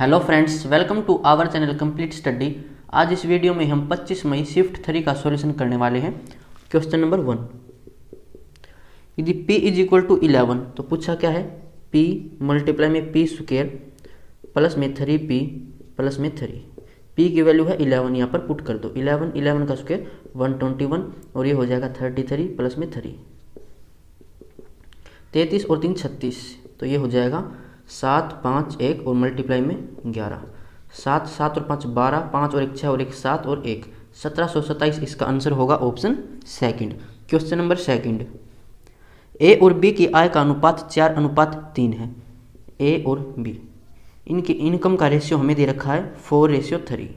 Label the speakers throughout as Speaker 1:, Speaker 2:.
Speaker 1: Hello friends, welcome to our channel complete study. आज इस video में हम 25 मई शिफ्ट 3 का सॉल्यूशन करने वाले हैं। क्वेश्चन नंबर 1, यदि p इज इक्वल टू 11 तो पूछा क्या है, p मल्टीप्लाई में p स्क्वायर प्लस में 3p प्लस में 3। p की वैल्यू है 11, यहाँ पर पुट कर दो। 11 का स्क्वायर 121 और ये हो जाएगा 33 प्लस में 3, 33 और 3 36, तो ये हो जाएगा 7 5 1 और मल्टीप्लाई में 11। 7 7 और 5 12, 5 और 1 6 और 1 7 और 1 1727। इसका आंसर होगा option second. Question number second, A और बी की आय का अनुपात 4:3 है। ए और बी, इनकी इनकम का रेशियो हमें दे रखा है 4:3।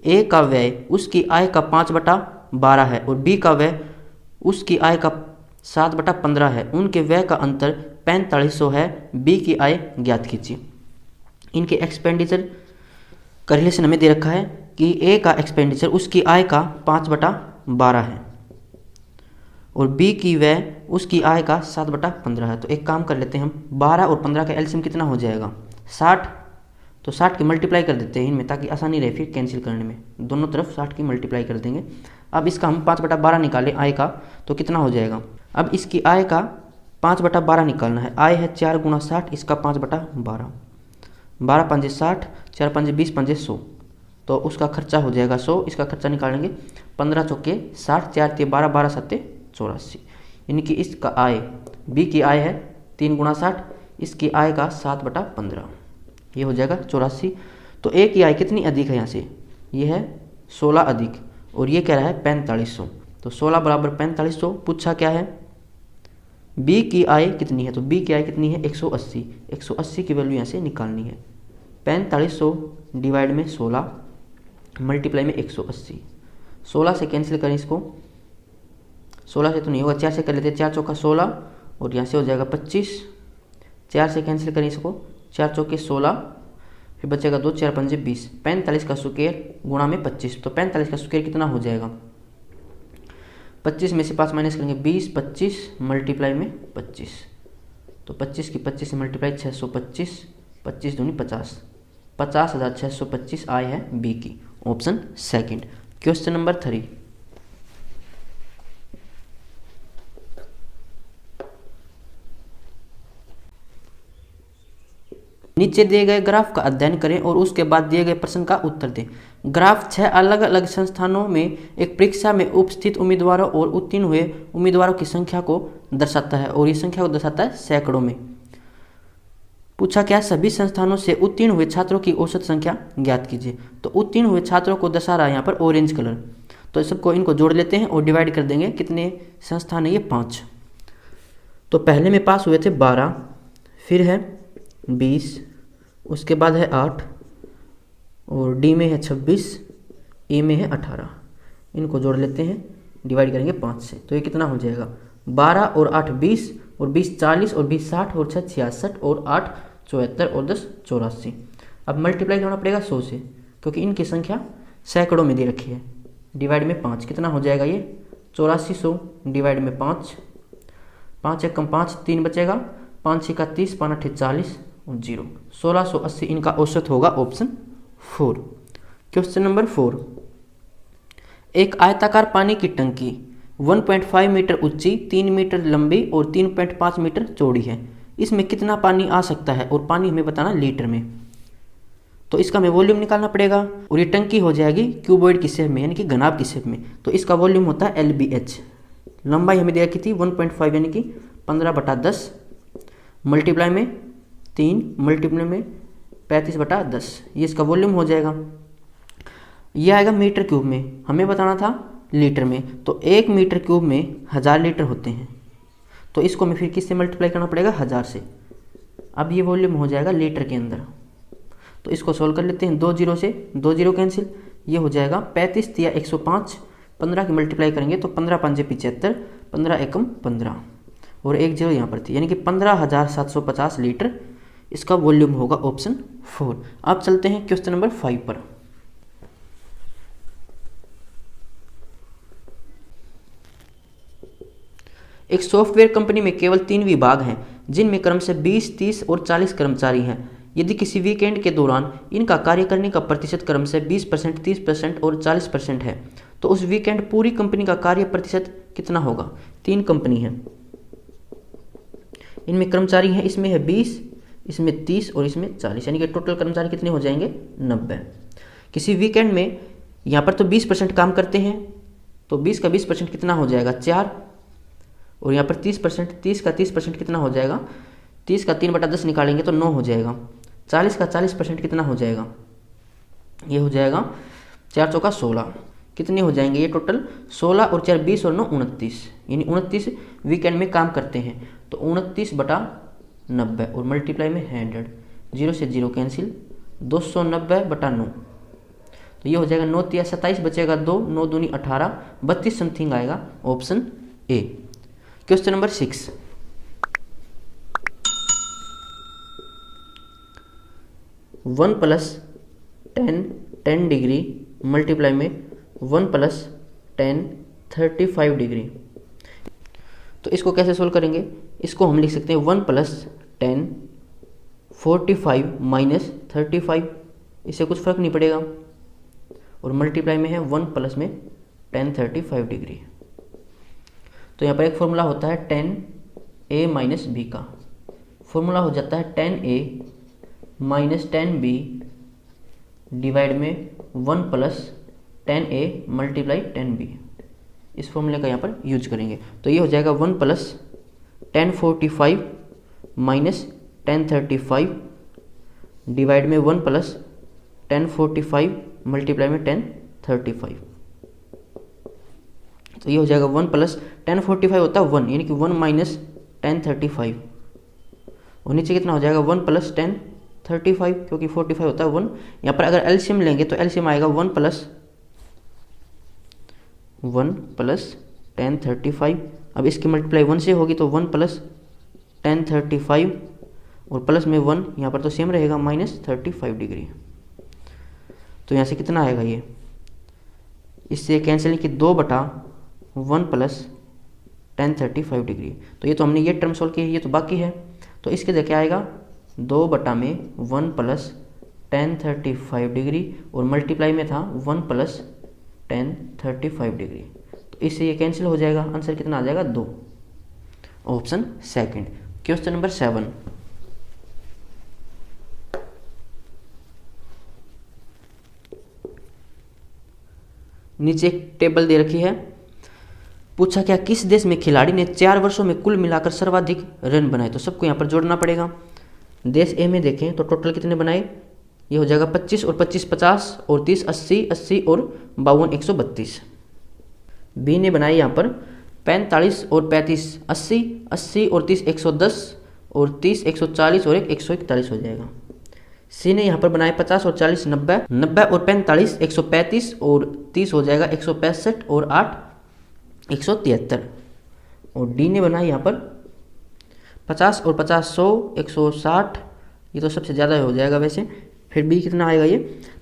Speaker 1: ए का व्यय उसकी आय का 5/12 है और बी का व्यय उसकी आय का 7/15 है। उनके व्यय का अंतर 4500 है। बी की आय ज्ञात कीजिए। इनके एक्सपेंडिचर का रिलेशन हमें दे रखा है कि ए का एक्सपेंडिचर उसकी आय का 5/12 है और बी की व्यय उसकी आय का 7/15 है। तो एक काम कर लेते हैं हम, 12 और 15 का एलसीएम कितना हो जाएगा 60। तो 60 की मल्टीप्लाई कर देते हैं इनमें, ताकि आसानी रहे फिर कैंसिल करने में। दोनों तरफ 60 की मल्टीप्लाई कर देंगे। अब इसका हम 5/12 निकालें आय का, तो कितना हो जाएगा। अब इसकी आय का 5/12 निकालना है। आय है 4 × 60, इसका 5/12, 12 5 60, 4 5 20, 5 100, तो उसका खर्चा हो जाएगा 100। इसका खर्चा निकालेंगे 15 चौके 60, 4 3 12, 12 7 84। यानी कि इसका आय, बी की आय है 3 × 60, इसकी आय का 7/15, ये हो जाएगा 84। तो ए की आय कितनी अधिक है यहाँ से, ये है 16 अधिक और ये कह रहा है 4500। तो 16 बराबर 4500। पूछा क्या है, बी की आय कितनी है, तो बी की आय कितनी है 180। 180 की वैल्यू यहाँ से निकालनी है। 4500 डिवाइड में 16 मल्टीप्लाई में 180। 16 से कैंसिल करें इसको, 16 से तो नहीं होगा, 4 से कर लेते हैं। 4 चौका 16 और यहाँ से हो जाएगा 25। 4 से कैंसिल करें इसको, 4 चौके 16, फिर बचेगा 2 4 5 20। 45 का स्क्वायर गुणा में 25, तो 45 का स्क्वायर कितना हो जाएगा, 25 में से 5 माइनस करेंगे 20, 25 मल्टीप्लाई में 25, तो 25 की 25 से मल्टीप्लाई 625, 25 दूनी 50, 50,625 आय है बी की, ऑप्शन सेकंड। क्वेश्चन नंबर 3, नीचे दिए गए ग्राफ का अध्ययन करें और उसके बाद दिए गए प्रश्न का उत्तर दें। ग्राफ 6 अलग अलग संस्थानों में एक परीक्षा में उपस्थित उम्मीदवारों और उत्तीर्ण हुए उम्मीदवारों की संख्या को दर्शाता है और ये संख्या को दर्शाता है सैकड़ों में। पूछा क्या, सभी संस्थानों से उत्तीर्ण हुए छात्रों की औसत संख्या ज्ञात कीजिए। तो उत्तीर्ण हुए छात्रों को दर्शा रहा है यहाँ पर ऑरेंज कलर, तो सबको इनको जोड़ लेते हैं और डिवाइड कर देंगे। कितने संस्थान है ये, 5। तो पहले में पास हुए थे 12, फिर है 20, उसके बाद है 8 और डी में है 26, ए में है 18। इनको जोड़ लेते हैं, डिवाइड करेंगे 5 से, तो ये कितना हो जाएगा 12 और 8 20 और 20 40 और 20 60 और 6 66 और 8 74 और 10 84। अब मल्टीप्लाई करना पड़ेगा 100 से, क्योंकि इनकी संख्या सैकड़ों में दे रखी है। डिवाइड में 5 कितना हो जाएगा ये 8400 डिवाइड में 5, 5 1 5, 3 बचेगा, 5 6 30, 5 8 40 और 0, 1680 इनका औसत होगा, ऑप्शन 4। क्वेश्चन नंबर 4, एक आयताकार पानी की टंकी 1.5 मीटर ऊंची, 3 मीटर लंबी और 3.5 मीटर चौड़ी है। इसमें कितना पानी आ सकता है और पानी हमें बताना लीटर में। तो इसका हमें वॉल्यूम निकालना पड़ेगा और ये टंकी हो जाएगी क्यूबॉइड की शेप में, यानी कि घनाभ की शेप में। तो इसका वॉल्यूम होता है LBH। लंबाई हमें दे रखी थी 1.5 यानी कि 15/10 मल्टीप्लाई में 3 मल्टीप्लाई में 35/10, ये इसका वॉल्यूम हो जाएगा। ये आएगा मीटर क्यूब में, हमें बताना था लीटर में। तो 1 मीटर क्यूब में 1000 लीटर होते हैं, तो इसको हमें फिर किससे मल्टीप्लाई करना पड़ेगा 1000 से। अब ये वॉल्यूम हो जाएगा लीटर के अंदर। तो इसको सोल्व कर लेते हैं, 2 0 से 2 0 कैंसिल, ये हो जाएगा 35 या 105। 15 की मल्टीप्लाई करेंगे तो 15 5 75, 15 एकम 15 और 1 0 यहाँ पर थी, यानी कि 15,750 लीटर इसका वॉल्यूम होगा, ऑप्शन 4। अब चलते हैं क्वेश्चन नंबर 5 पर। एक सॉफ्टवेयर कंपनी में केवल 3 विभाग हैं, जिनमें क्रमशः 20 30 और 40 कर्मचारी हैं। यदि किसी वीकेंड के दौरान इनका कार्य करने का प्रतिशत क्रम से 20%, 30% और 40% है तो उस वीकेंड पूरी कंपनी का कार्य प्रतिशत कितना होगा। 3 कंपनी है, इनमें कर्मचारी हैं, इसमें है 20, इसमें 30 और इसमें 40, यानी कि टोटल कर्मचारी कितने हो जाएंगे 90। किसी वीकेंड में यहाँ पर तो 20% काम करते हैं तो 20 का 20% कितना हो जाएगा 4, और यहाँ पर 30%, 30 का 30% कितना हो जाएगा 30 का 3/10 निकालेंगे तो 9 हो जाएगा। 40 का 40% कितना हो जाएगा, ये हो जाएगा 4 चौका 16, कितने हो जाएंगे ये टोटल 16 और 4 20 और 9 29, यानी 29 वीकेंड में काम करते हैं। तो 29/90 और मल्टीप्लाई में 100, 0 से 0 कैंसिल, 290/9, तो ये हो जाएगा 9 तिया 27, बचेगा 2, 9 दूनी 18, 32 समथिंग आएगा option A. Question number 6, one plus 10 degree multiply में 1 + 10 35 डिग्री। तो इसको कैसे सोल्व करेंगे, इसको हम लिख सकते हैं 1 + 10 45 - 35, इससे कुछ फर्क नहीं पड़ेगा, और मल्टीप्लाई में है 1 प्लस में 10 35 डिग्री। तो यहाँ पर एक फॉर्मूला होता है 10a - b का, फॉर्मूला हो जाता है 10a - 10b डिवाइड में 1 + 10a × 10b। इस फॉर्मूले का यहाँ पर यूज करेंगे तो ये हो जाएगा 1 + 10 45 - 10 35 डिवाइड में 1 + 10 45 × में 10 35। तो ये हो जाएगा 1 + 10 45 होता है 1, यानी कि 1 - 10 35, और नीचे कितना हो जाएगा 1 + 10 35, क्योंकि 45 होता है 1। यहाँ पर अगर एलसीएम लेंगे तो एलसीएम आएगा 1 + 10 35। अब इसकी मल्टीप्लाई 1 से होगी तो 1 + 10 35 और प्लस में 1, यहाँ पर तो सेम रहेगा -35 डिग्री। तो यहाँ से कितना आएगा, ये इससे कैंसिल कि 2/1 + 10 35 डिग्री। तो ये तो हमने ये टर्म सोल्व की है, ये तो बाकी है, तो इसके जगह क्या आएगा 2/1 + 10 35 डिग्री, और मल्टीप्लाई में था 1 + 10 35 डिग्री। तो इससे ये कैंसिल हो जाएगा, आंसर कितना आ जाएगा 2, ऑप्शन सेकंड। क्वेश्चन नंबर 7, नीचे एक टेबल दे रखी है, पूछा क्या किस देश में खिलाड़ी ने 4 वर्षों में कुल मिलाकर सर्वाधिक रन बनाए। तो सबको यहाँ पर जोड़ना पड़ेगा। देश ए में देखें तो टोटल कितने बनाए, ये हो जाएगा 25 और 25 50 और 30 80 80 और 52 132। बी ने बनाए यहाँ पर 45 और 35 80 80 और 30 110 और 30 140 और 141 हो जाएगा। सी ने यहाँ पर बनाए 50 और 40 90 90 और 45 135 और 30 हो जाएगा 165 और 8 173। और डी ने बनाया यहाँ पर 50 और 50 100 160, ये तो सबसे ज़्यादा हो जाएगा वैसे। फिर बी कितना आएगा, ये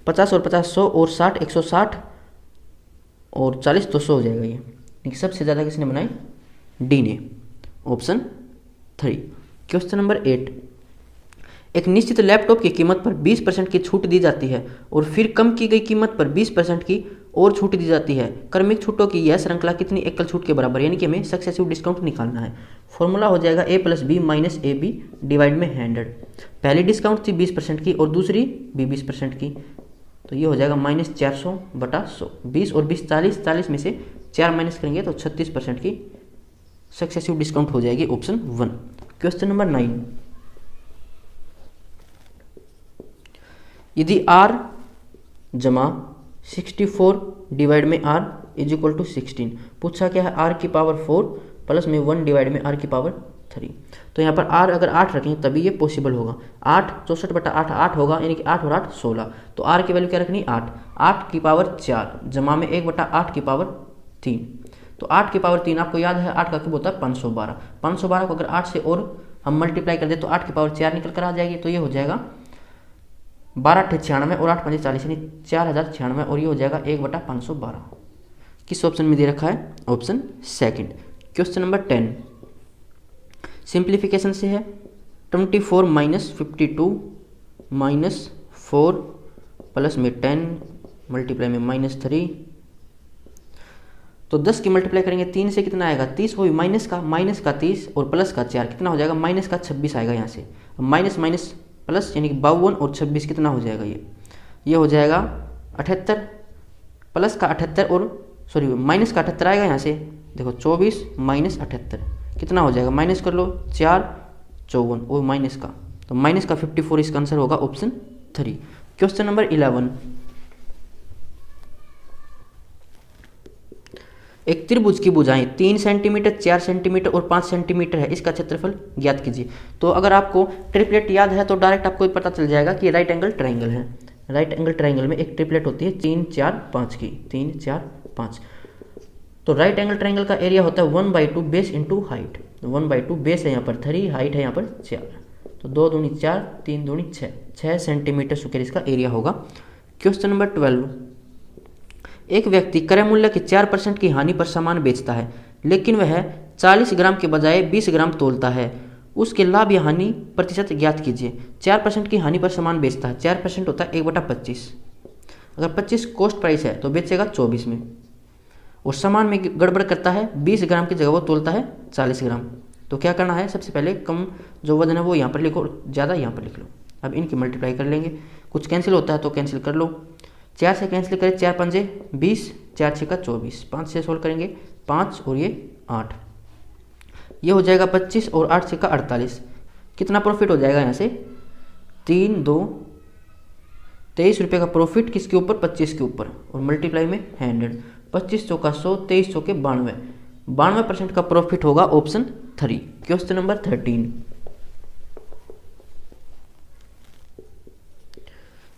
Speaker 1: 50 और 50 100 और 60 160 और 40 200 हो जाएगा ये, लेकिन सबसे ज़्यादा किसने बनाई, डी ने, ऑप्शन 3। क्वेश्चन नंबर 8, एक निश्चित लैपटॉप की कीमत पर 20% की छूट दी जाती है और फिर कम की गई कीमत पर 20% की और छूट दी जाती है। क्रमिक छूटों की यह श्रृंखला कितनी एकल छूट के बराबर, यानी कि हमें सक्सेसिव डिस्काउंट निकालना है। फॉर्मूला हो जाएगा a + b - ab डिवाइड में 100। पहली डिस्काउंट थी 20% की और दूसरी भी 20% की, तो ये हो जाएगा -400/100। 20 और 20 40, 40 में से 4 माइनस करेंगे तो 36% की सक्सेसिव डिस्काउंट हो जाएगी, ऑप्शन 1। क्वेश्चन नंबर 9, यदि r जमा 64 डिवाइड में r = 16, पूछा क्या है r की पावर 4 प्लस में 1 डिवाइड में r की पावर 3। तो यहाँ पर r अगर 8 रखें तभी ये पॉसिबल होगा। 8 64/8 8 होगा, यानी कि 8 और 8 16। तो r की वैल्यू क्या रखनी, 8 8 की पावर 4 जमा में 1/8 की पावर 3। तो 8 की पावर 3 आपको याद है 8 का क्यूब होता है 512। 512 को अगर 8 से और हम मल्टीप्लाई कर दे तो 8 की पावर 4 निकल कर आ जाएगी। तो ये हो जाएगा 12 × 96 और 8 × 5 40, यानी 4096, और ये हो जाएगा 1/512। किस ऑप्शन में दे रखा है, option second. Question number 10, simplification से है। 24 - 52 -4 प्लस में 10 मल्टीप्लाई में -3। तो 10 की मल्टीप्लाई करेंगे 3 से कितना आएगा 30, वो भी माइनस का 30 और प्लस का 4 कितना हो जाएगा माइनस का 26 आएगा यहाँ से। माइनस माइनस प्लस यानी कि 52 और 26 कितना हो जाएगा ये हो जाएगा 78 प्लस का 78 और सॉरी माइनस का 78 आएगा यहाँ से। देखो 24 माइनस 78 कितना हो जाएगा, माइनस कर लो 4 54 वो माइनस का, तो माइनस का 54 इसका आंसर होगा ऑप्शन 3। क्वेश्चन नंबर 11, एक त्रिभुज की भुजाएं 3 सेंटीमीटर 4 सेंटीमीटर और 5 सेंटीमीटर है, इसका क्षेत्रफल ज्ञात कीजिए। तो अगर आपको ट्रिपलेट याद है तो डायरेक्ट आपको पता चल जाएगा कि राइट एंगल ट्राइंगल है। राइट एंगल ट्राइंगल में एक ट्रिपलेट होती है 3 4 5 की, 3 4 5। तो राइट एंगल ट्राइंगल का एरिया होता है 1/2 बेस इंटू हाइट। 1/2 बेस है यहाँ पर 3, हाइट है यहाँ पर 4, तो 2 दूनी 4 3 दूनी 6 सेंटीमीटर स्क्वायर इसका एरिया होगा। क्वेश्चन नंबर 12, एक व्यक्ति क्रय मूल्य के 4% की हानि पर सामान बेचता है, लेकिन वह 40 ग्राम के बजाय 20 ग्राम तोलता है, उसके लाभ या हानि प्रतिशत ज्ञात कीजिए। 4% की हानि पर सामान बेचता है, 4% होता है 1/25। अगर 25 कॉस्ट प्राइस है तो बेचेगा 24 में, और सामान में गड़बड़ करता है 20 ग्राम की जगह वो तोलता है 40 ग्राम। तो क्या करना है, सबसे पहले कम जो वजन है वो यहाँ पर लिखो, ज़्यादा यहाँ पर लिख लो। अब इनकी मल्टीप्लाई कर लेंगे, कुछ कैंसिल होता है तो कैंसिल कर लो। 4 से कैंसिल करें 4 पंजे 20, 4 6 का 24, 5 से सोल्व करेंगे 5 और ये 8, ये हो जाएगा 25 और 8 6 का 48। कितना प्रॉफिट हो जाएगा यहाँ से 3 2 23 रुपये का प्रॉफिट किसके ऊपर 25 के ऊपर, और मल्टीप्लाई में 100, 25 चौका 100, 23 चौके 92, 92% का प्रॉफिट होगा ऑप्शन 3। क्वेश्चन नंबर 13,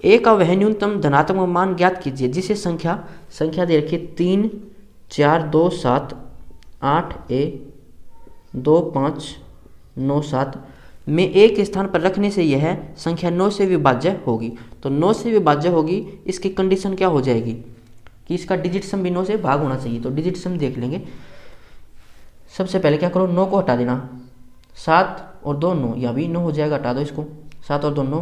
Speaker 1: ए का वह न्यूनतम धनात्मक मान ज्ञात कीजिए जिसे संख्या दे रखी 3 4 2 7 8 2 5 9 7 में एक स्थान पर रखने से यह संख्या 9 से विभाज्य होगी। तो 9 से विभाज्य होगी, इसकी कंडीशन क्या हो जाएगी कि इसका डिजिट सम भी 9 से भाग होना चाहिए। तो डिजिट सम देख लेंगे। सबसे पहले क्या करो, 9 को हटा देना, 7 और 2 9, या भी 9 हो जाएगा, हटा दो इसको, 7 और 2 9,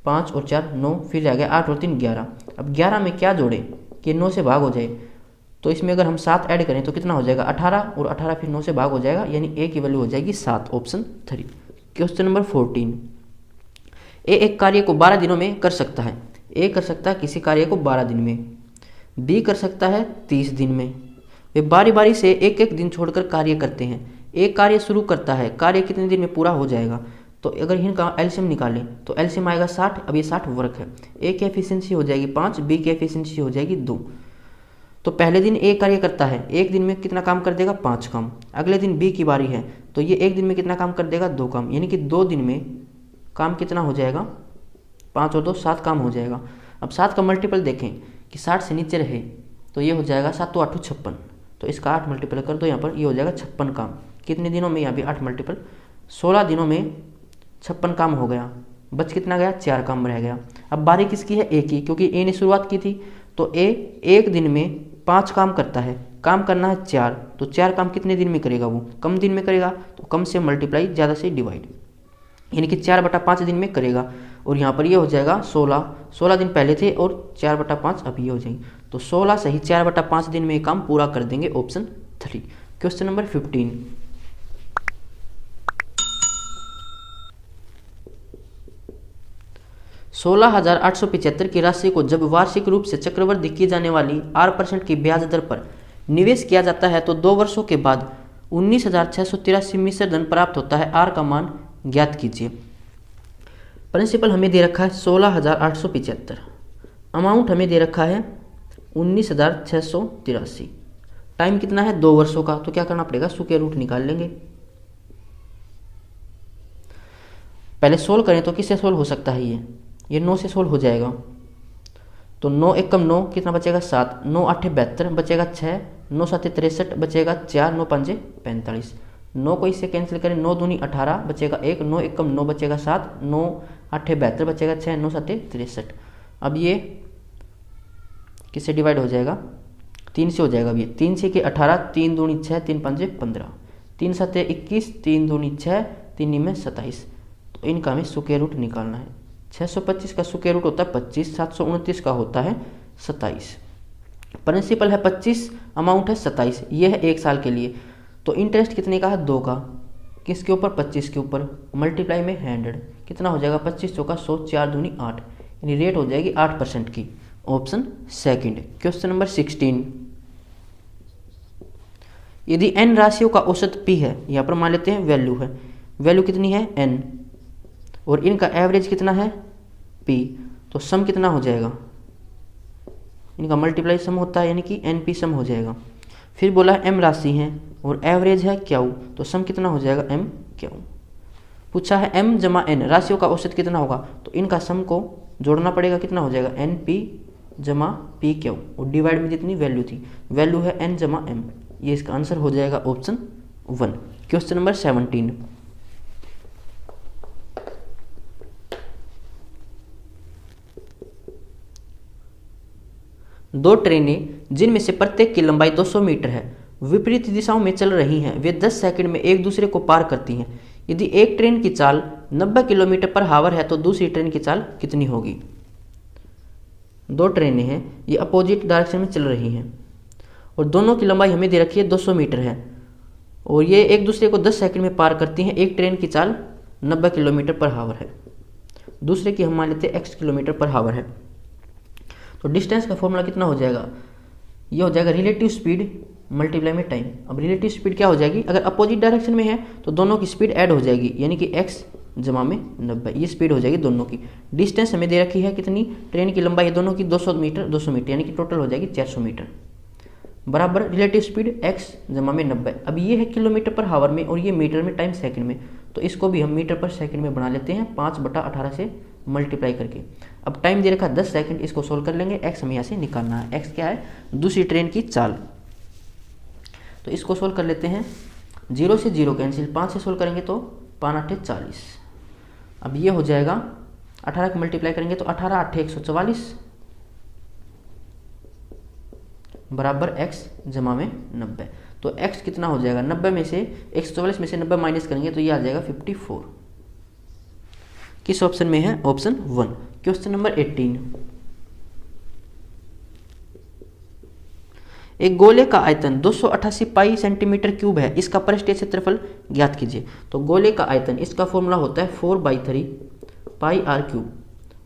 Speaker 1: 5 और 4 9, फिर आ गया 8 और 3 11। अब 11 में क्या जोड़े कि 9 से भाग हो जाए, तो इसमें अगर हम 7 ऐड करें तो कितना हो जाएगा 18, और 18 फिर 9 से भाग हो जाएगा, यानी ए की वैल्यू हो जाएगी 7, ऑप्शन 3। क्वेश्चन नंबर 14, ए एक कार्य को 12 दिनों में कर सकता है। ए कर सकता है किसी कार्य को 12 दिन में, बी कर सकता है 30 दिन में। वे बारी बारी से एक एक दिन छोड़कर कार्य करते हैं। एक कार्य शुरू करता है, कार्य कितने दिन में पूरा हो जाएगा। तो अगर इनका एलसीएम निकालें तो एलसीएम आएगा 60। अब ये 60 वर्क है, ए की एफिशिएंसी हो जाएगी 5, बी की एफिशिएंसी हो जाएगी 2। तो पहले दिन ए कार्य करता है, एक दिन में कितना काम कर देगा 5 काम। अगले दिन बी की बारी है, तो ये एक दिन में कितना काम कर देगा 2 काम, यानी कि 2 दिन में काम कितना हो जाएगा 5 और 2 7 काम हो जाएगा। अब 7 का मल्टीपल देखें कि 60 से नीचे रहे, तो ये हो जाएगा 7 तो 8 56, तो इसका 8 मल्टीपल कर दो यहाँ पर, ये हो जाएगा 56 काम। कितने दिनों में, यहाँ भी 8 मल्टीपल 16 दिनों में 56 काम हो गया। बच कितना गया 4 काम रह गया। अब बारी किसकी है ए की, क्योंकि ए ने शुरुआत की थी। तो ए एक दिन में 5 काम करता है, काम करना है 4, तो 4 काम कितने दिन में करेगा, वो कम दिन में करेगा। तो कम से मल्टीप्लाई, ज़्यादा से डिवाइड, यानी कि 4/5 दिन में करेगा। और यहाँ पर ये हो जाएगा 16 दिन पहले थे और 4/5 अब ये हो जाएंगे। तो 16 सही 4/5 दिन में ये काम पूरा कर देंगे, ऑप्शन 3। क्वेश्चन नंबर 15, 16,875 की राशि को जब वार्षिक रूप से चक्रवृद्धि की जाने वाली 8% की ब्याज दर पर निवेश किया जाता है तो 2 वर्षों के बाद 19,683 मिश्र धन प्राप्त होता है। आर का मान ज्ञात कीजिए। प्रिंसिपल हमें दे रखा है 16,875, अमाउंट हमें दे रखा है 19,683, टाइम कितना है 2 वर्षों का। तो क्या करना पड़ेगा, स्क्वायर रूट निकाल लेंगे। पहले सोल्व करें तो किससे सोल्व हो सकता है, ये 9 से सोल्व हो जाएगा। तो 9 एकम 9 कितना बचेगा 7, 9 8 72 बचेगा 6, 9 7 63 बचेगा 4, 9 5 45। 9 को इससे कैंसिल करें, 9 दूनी 18 बचेगा 1, 9 एकम 9 बचेगा 7, 9 8 72 बचेगा 6, 9 7 63। अब ये किससे डिवाइड हो जाएगा, 3 से हो जाएगा। अब ये 3 से के 18, 3 दूनी 6, 3 5 15, 3 7 21, 3 दूनी 6, 3 में 27। तो इनका हमें स्क्वायर रूट निकालना है। 625 का स्क्वायर रूट होता है 25, 729 का होता है 27। प्रिंसिपल है 25, अमाउंट है 27, ये है 1 साल के लिए। तो इंटरेस्ट कितने का है? 2 का। किसके ऊपर? 25 के ऊपर। मल्टीप्लाई में 100, कितना हो जाएगा? 25 चौका 100, 4 दूनी 8, यानी रेट हो जाएगी 8% की। Option second. क्वेश्चन नंबर 16, यदि n राशियों का औसत p है, यहाँ पर मान लेते हैं वैल्यू है, वैल्यू कितनी है? n, और इनका एवरेज कितना है? p, तो सम कितना हो जाएगा? इनका मल्टीप्लाई सम होता है, यानी कि np सम हो जाएगा। फिर बोला है m राशि है और एवरेज है q, तो सम कितना हो जाएगा? m q। पूछा है m जमा n राशियों का औसत कितना होगा, तो इनका सम को जोड़ना पड़ेगा, कितना हो जाएगा? np जमा पी क्यू, और डिवाइड में जितनी वैल्यू थी, वैल्यू है n जमा m, ये इसका आंसर हो जाएगा ऑप्शन 1। क्वेश्चन नंबर 17, दो ट्रेनें जिनमें से प्रत्येक की लंबाई 200 मीटर है विपरीत दिशाओं में चल रही हैं, वे 10 सेकंड में एक दूसरे को पार करती हैं। यदि एक ट्रेन की चाल 90 किलोमीटर पर हावर है तो दूसरी ट्रेन की चाल कितनी होगी? दो ट्रेनें हैं, ये अपोजिट डायरेक्शन में चल रही हैं और दोनों की लंबाई हमें दे रखी है 200 मीटर है, और ये एक दूसरे को 10 सेकंड में पार करती हैं। एक ट्रेन की चाल 90 किलोमीटर पर हावर है, दूसरे की हम मान लेते हैं x किलोमीटर पर हावर है। तो डिस्टेंस का फॉर्मूला कितना हो जाएगा? ये हो जाएगा रिलेटिव स्पीड मल्टीप्लाई में टाइम। अब रिलेटिव स्पीड क्या हो जाएगी? अगर अपोजिट डायरेक्शन में है तो दोनों की स्पीड ऐड हो जाएगी, यानी कि x जमा में 90, ये स्पीड हो जाएगी दोनों की। डिस्टेंस हमें दे रखी है कितनी? ट्रेन की लंबाई है दोनों की 200 मीटर, 200 मीटर, यानी कि टोटल हो जाएगी 400 मीटर, बराबर रिलेटिव स्पीड x जमा में 90। अब ये है किलोमीटर पर हावर में और ये मीटर में टाइम सेकंड में, तो इसको भी हम मीटर पर सेकंड में बना लेते हैं 5/18 से मल्टीप्लाई करके। अब टाइम दे रखा 10 सेकंड, इसको सोल्व कर लेंगे। x हमें यहाँ से निकालना है, x क्या है? दूसरी ट्रेन की चाल। तो इसको सोल्व कर लेते हैं, 0 से 0 कैंसिल, 5 से सोल्व करेंगे तो 5 8 40। अब ये हो जाएगा 18 को मल्टीप्लाई करेंगे तो 18 8 144 बराबर x जमा में 90। तो x कितना हो जाएगा? 90 में से 144 में से 90 माइनस करेंगे तो ये आ जाएगा 54। किस ऑप्शन में है? ऑप्शन 1। क्वेश्चन नंबर 18, एक गोले का आयतन 288 पाई सेंटीमीटर क्यूब है, इसका पृष्ठीय क्षेत्रफल ज्ञात कीजिए। तो गोले का आयतन, इसका फॉर्मूला होता है 4/3 पाई r क्यूब,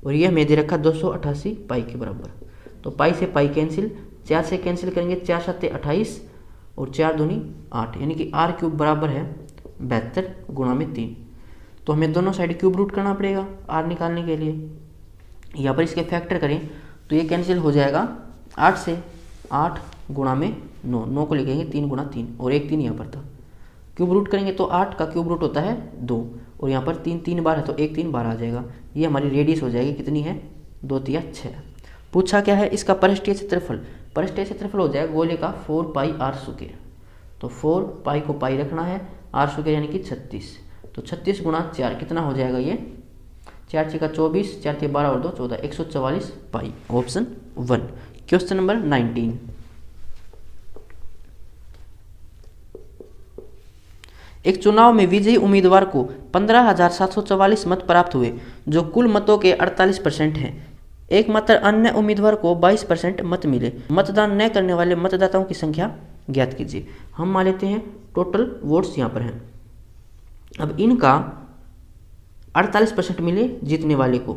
Speaker 1: और ये हमें दे रखा 288 पाई के बराबर। तो पाई से पाई कैंसिल, 4 से कैंसिल करेंगे, 4 7 28 और 4 दूनी 8, यानी कि r क्यूब बराबर है 72 गुणा में 3। तो हमें दोनों साइड क्यूब रूट करना पड़ेगा r निकालने के लिए। यहाँ पर इसके फैक्टर करें तो ये कैंसिल हो जाएगा, 8 से 8 गुणा में 9, 9 को लिखेंगे 3 गुणा 3 और एक 3 यहाँ पर था। क्यूब रूट करेंगे तो 8 का क्यूब रूट होता है 2, और यहाँ पर 3 3 बार है तो 1 3 बार आ जाएगा। ये हमारी रेडियस हो जाएगी, कितनी है? 2 3 6। पूछा क्या है? इसका पृष्ठीय क्षेत्रफल। पृष्ठीय क्षेत्रफल हो जाएगा गोले का 4 पाई r स्क्वायर। तो 4 पाई को पाई रखना है, r स्क्वायर यानी कि 36। तो 36 गुणा 4 कितना हो जाएगा? ये 4 6 का 24, 4 3 12 और 2 14, 144 पाई। ऑप्शन 1। क्वेश्चन नंबर 19, एक चुनाव में विजयी उम्मीदवार को 15,744 मत प्राप्त हुए, जो कुल मतों के 48% हैं। एक मात्र अन्य उम्मीदवार को 22% मत मिले। मतदान न करने वाले मतदाताओं की संख्या ज्ञात कीजिए। हम मान लेते हैं टोटल वोट्स यहाँ पर हैं। अब इनका 48% मिले जीतने वाले को,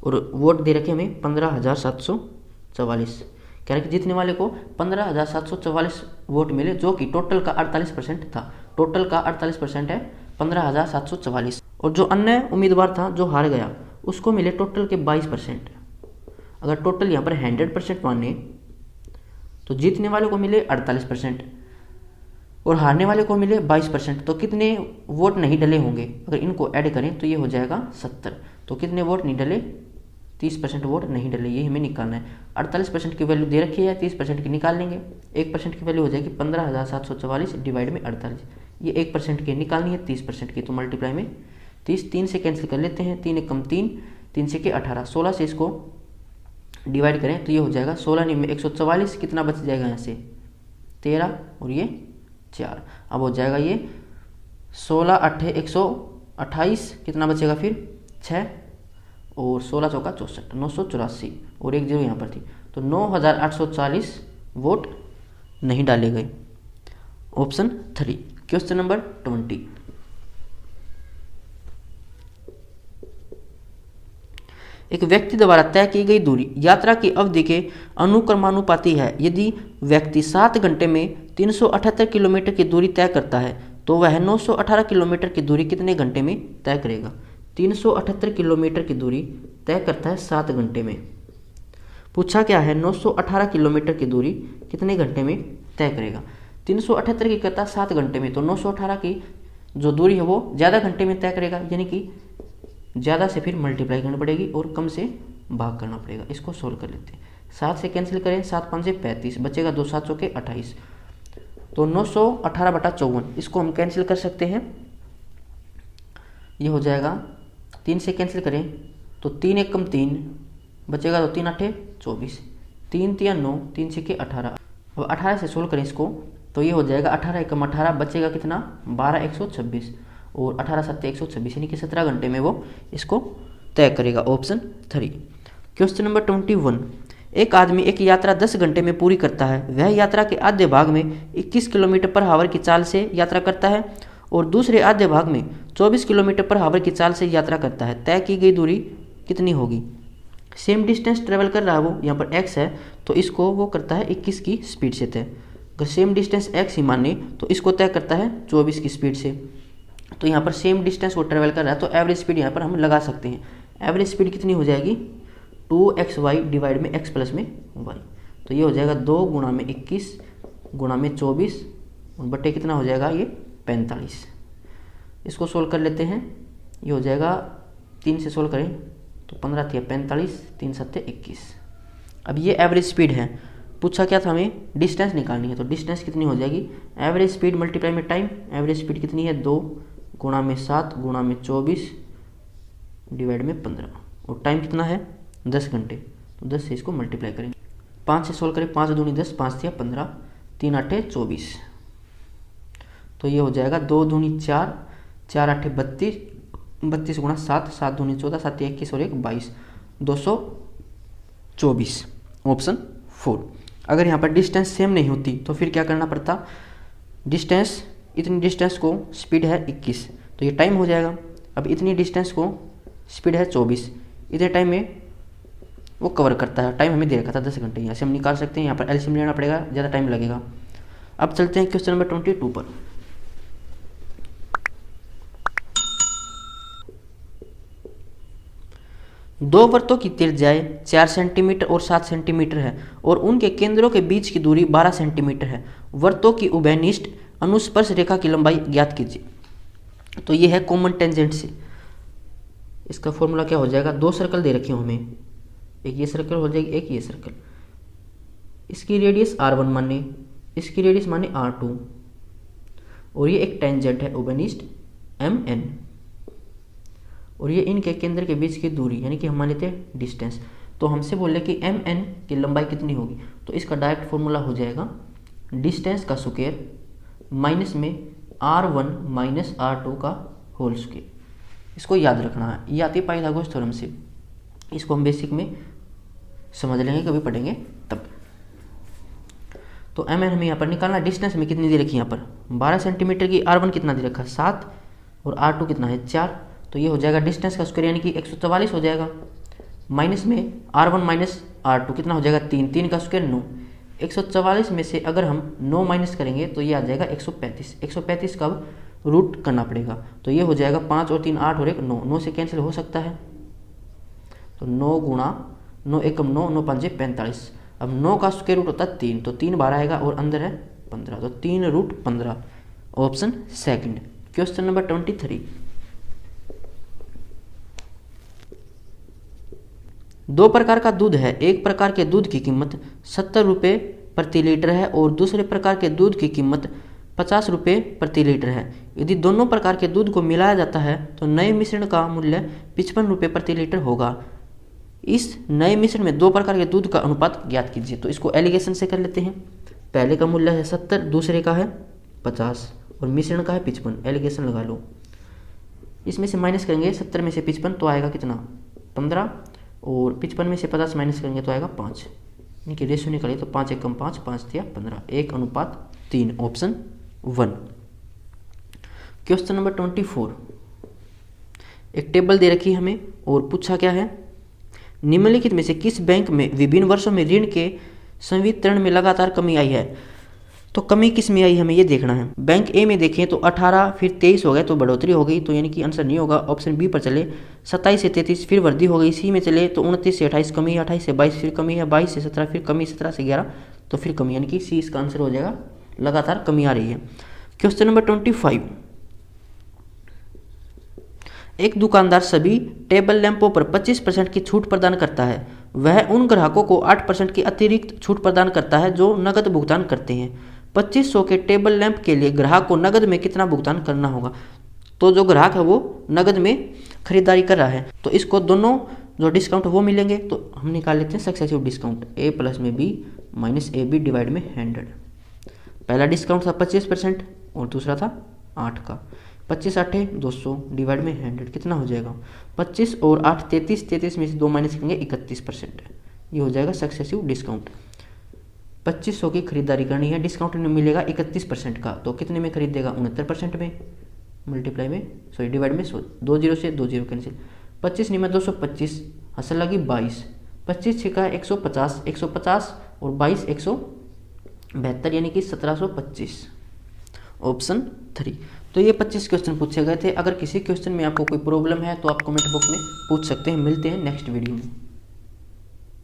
Speaker 1: और वोट दे रखे हमें 15,744। कह रहे कि जीतने वाले को 15,744 वोट मिले, जो कि टोटल का 48% था। टोटल का 48% है 15,744, और जो अन्य उम्मीदवार था जो हार गया उसको मिले टोटल के 22%। अगर टोटल यहाँ पर 100% माने तो जीतने वाले को मिले 48% और हारने वाले को मिले 22%। तो कितने वोट नहीं डले होंगे? अगर इनको ऐड करें तो ये हो जाएगा 70। तो कितने वोट नहीं डले? 30% वोट नहीं डले, ये हमें निकालना है। 48% की वैल्यू दे रखी है, 30% की निकाल लेंगे। 1% की वैल्यू हो जाएगी 15,744 डिवाइड में 48। ये 1% की निकालनी है, 30% की, तो मल्टीप्लाई में 30, 3 से कैंसिल कर लेते हैं, 3 एकम 3, 3 से के 18, 16 से इसको डिवाइड करें तो ये हो जाएगा 16 में 144, कितना बच जाएगा यहाँ से? 13 और ये 4। अब हो जाएगा ये 16 8 128, कितना बचेगा फिर? 6, और 16 चौका 64, 984 और एक जीरो यहाँ पर थी, तो 9840 वोट नहीं डाले गए। ऑप्शन 3। Question number 20। एक व्यक्ति द्वारा तय की गई दूरी यात्रा की अवधि के अनुक्रमानुपाती है। यदि व्यक्ति 7 घंटे में 378 किलोमीटर की दूरी तय करता है तो वह 918 किलोमीटर की दूरी कितने घंटे में तय करेगा। 378 किलोमीटर की दूरी तय करता है 7 घंटे में। पूछा क्या है, 918 किलोमीटर की दूरी कितने घंटे में तय करेगा। 378 की करता 7 घंटे में, तो 918 की जो दूरी है वो ज़्यादा घंटे में तय करेगा, यानी कि ज़्यादा से फिर मल्टीप्लाई करनी पड़ेगी और कम से भाग करना पड़ेगा। इसको सोल्व कर लेते हैं। 7 से कैंसिल करें, 7 5 से 35, बचेगा 2 7 चौके 28, तो 918/54 इसको हम कैंसिल कर सकते हैं। ये हो जाएगा 3 से कैंसिल करें तो 3 1 कम 3, बचेगा तो 3 8 24, 3 3 9, 3 6 18। अब 18 से सोल्व करें इसको तो ये हो जाएगा 18 1 18, बचेगा कितना 12 126 और 18 7 126, यानी कि 17 घंटे में वो इसको तय करेगा। ऑप्शन 3। Question number 21। एक आदमी एक यात्रा 10 घंटे में पूरी करता है। वह यात्रा के आधे भाग में 21 किलोमीटर पर आवर की चाल से यात्रा करता है और दूसरे आधे भाग में 24 किलोमीटर पर आवर की चाल से यात्रा करता है। तय की गई दूरी कितनी होगी। सेम डिस्टेंस ट्रेवल कर रहा है वो, यहाँ पर x है तो इसको वो करता है 21 की स्पीड से तय। अगर सेम डिस्टेंस x ही माने तो इसको तय करता है 24 की स्पीड से। तो यहाँ पर सेम डिस्टेंस वो ट्रेवल कर रहा है तो एवरेज स्पीड यहाँ पर हम लगा सकते हैं। एवरेज स्पीड कितनी हो जाएगी 2xy डिवाइड में x प्लस में y, तो ये हो जाएगा 2 गुणा में 21 गुणा में 24 और बटे कितना हो जाएगा ये 45। इसको सोल्व कर लेते हैं। ये हो जाएगा 3 से सोल्व करें तो 15 थी 45, 3 7 21। अब ये एवरेज स्पीड है। पूछा क्या था हमें, डिस्टेंस निकालनी है, तो डिस्टेंस कितनी हो जाएगी एवरेज स्पीड मल्टीप्लाई में टाइम। एवरेज स्पीड कितनी है 2 गुणा में 7 गुणा में 24 डिवाइड में 15 और टाइम कितना है 10 घंटे, तो 10 से इसको मल्टीप्लाई करेंगे। 5 से सोल्व करें, 5 दूनी 10, 5 थिया 15, 3 8 24, तो ये हो जाएगा 2 दूनी 4, 4 8 32, 32 गुणा 7, 7 दूनी 14, 7 21 और 1 22, 224। ऑप्शन 4। अगर यहाँ पर डिस्टेंस सेम नहीं होती तो फिर क्या करना पड़ता, डिस्टेंस इतनी डिस्टेंस को स्पीड है 21 तो ये टाइम हो जाएगा। अब इतनी डिस्टेंस को स्पीड है 24, इतने टाइम में वो कवर करता है। टाइम हमें दे रखा था 10 घंटे, यहाँ से हम निकाल सकते हैं। यहाँ पर एलसीएम लेना पड़ेगा, ज़्यादा टाइम लगेगा। अब चलते हैं क्वेश्चन नंबर 22 पर। दो वृत्तों की त्रिज्याएं 4 सेंटीमीटर और 7 सेंटीमीटर है और उनके केंद्रों के बीच की दूरी 12 सेंटीमीटर है। वृत्तों की उभयनिष्ठ अनुस्पर्श रेखा की लंबाई ज्ञात कीजिए। तो ये है कॉमन टेंजेंट से। इसका फॉर्मूला क्या हो जाएगा, 2 सर्कल दे रखे हो हमें, एक ये सर्कल हो जाएगी, एक ये सर्कल। इसकी रेडियस r1 माने, इसकी रेडियस माने r2 और ये एक टेंजेंट है उभयनिष्ठ mn और ये इनके केंद्र के बीच की दूरी यानी कि हम मान लेते हैं डिस्टेंस। तो हमसे बोल रहे कि mn की लंबाई कितनी होगी, तो इसका डायरेक्ट फॉर्मूला हो जाएगा डिस्टेंस का स्क्वायर माइनस में r1 माइनस r2 का होल स्क्वायर। इसको याद रखना है, ये आती है पाइथागोरस थ्योरम से। इसको हम बेसिक में समझ लेंगे, कभी पढ़ेंगे तब। तो mn हमें यहाँ पर निकालना, डिस्टेंस में कितनी दे रखी है यहाँ पर 12 सेंटीमीटर की, r1 कितना दे रखा है 7 और r2 कितना है 4, तो ये हो जाएगा डिस्टेंस का स्क्वायर यानी कि 144 हो जाएगा। माइनस में r1 माइनस r2 कितना हो जाएगा 3, 3 का स्क्वायर 9। 144 में से अगर हम 9 माइनस करेंगे तो ये आ जाएगा 135। 135 का अब रूट करना पड़ेगा, तो ये हो जाएगा 5 और 3 8 और 1 9, 9 से कैंसिल हो सकता है। तो 9 गुणा 9 एकम 9, 9 5 45। अब 9 का स्क्वायर रूट होता है 3, तो 3 बाहर आएगा और अंदर है 15, तो 3 root 15। Option second. Question number 23। दो प्रकार का दूध है। एक प्रकार के दूध की कीमत 70 रुपये प्रति लीटर है और दूसरे प्रकार के दूध की कीमत 50 रुपये प्रति लीटर है। यदि दोनों प्रकार के दूध को मिलाया जाता है तो नए मिश्रण का मूल्य 55 रुपये प्रति लीटर होगा। इस नए मिश्रण में दो प्रकार के दूध का अनुपात ज्ञात कीजिए। तो इसको एलिगेशन से कर लेते हैं। पहले का मूल्य है 70, दूसरे का है 50 और मिश्रण का है 55। एलिगेशन लगा लो। इसमें से माइनस करेंगे 70 में से 55 तो आएगा कितना 15 और 55 में से 50 माइनस करेंगे तो आएगा 5, यानी कि रेशियो निकालिए तो 5 एकम 5, 5 दिया 15, 1:3, ऑप्शन 1। क्वेश्चन नंबर 24, एक टेबल दे रखी है हमें और पूछा क्या है, निम्नलिखित में से किस बैंक में विभिन्न वर्षों में ऋण के संवितरण में लगातार कमी आई है। तो कमी किस में आई हमें ये देखना है। बैंक ए में देखें तो 18 फिर 23 हो गए तो बढ़ोतरी हो गई, तो यानी कि आंसर नहीं होगा। ऑप्शन बी पर चले 27 से 33 फिर वृद्धि हो गई। सी में चले तो 29 से 28 कमी है, 28 से 22 फिर कमी है, 22 से 17 फिर कमी, 17 से 11 तो फिर कमी, यानी कि सी इसका आंसर हो जाएगा, लगातार कमी आ रही है। क्वेश्चन नंबर 25, एक दुकानदार सभी टेबल लैंपों पर 25% की छूट प्रदान करता है। वह उन ग्राहकों को 8% की अतिरिक्त छूट प्रदान करता है जो नकद भुगतान करते हैं। 2500 के टेबल लैंप के लिए ग्राहक को नकद में कितना भुगतान करना होगा। तो जो ग्राहक है वो नकद में खरीदारी कर रहा है, तो इसको दोनों जो डिस्काउंट वो मिलेंगे, तो हम निकाल लेते हैं सक्सेसिव डिस्काउंट, ए प्लस में b minus a b divide में 100। पहला डिस्काउंट था 25% और दूसरा था 8 का। 25 8 200 डिवाइड में 100 कितना हो जाएगा, 25 और 8 33, 33 में से 2 माइनस करेंगे 31%, ये हो जाएगा सक्सेसिव डिस्काउंट। 2500 की खरीदारी करनी है, डिस्काउंट में मिलेगा 31% का, तो कितने में खरीदेगा, 69% में, मल्टीप्लाई में सॉरी डिवाइड में 2 जीरो से 2 जीरो कैंसिल, 25 निम्न 225, हसल लगी 22, 25 छिका 150, 150 और 22 172, यानी कि 1725, ऑप्शन 3। तो ये 25 क्वेश्चन पूछे गए थे। अगर किसी क्वेश्चन में आपको कोई प्रॉब्लम है तो आप कमेंट बॉक्स में पूछ सकते हैं। मिलते हैं नेक्स्ट वीडियो में।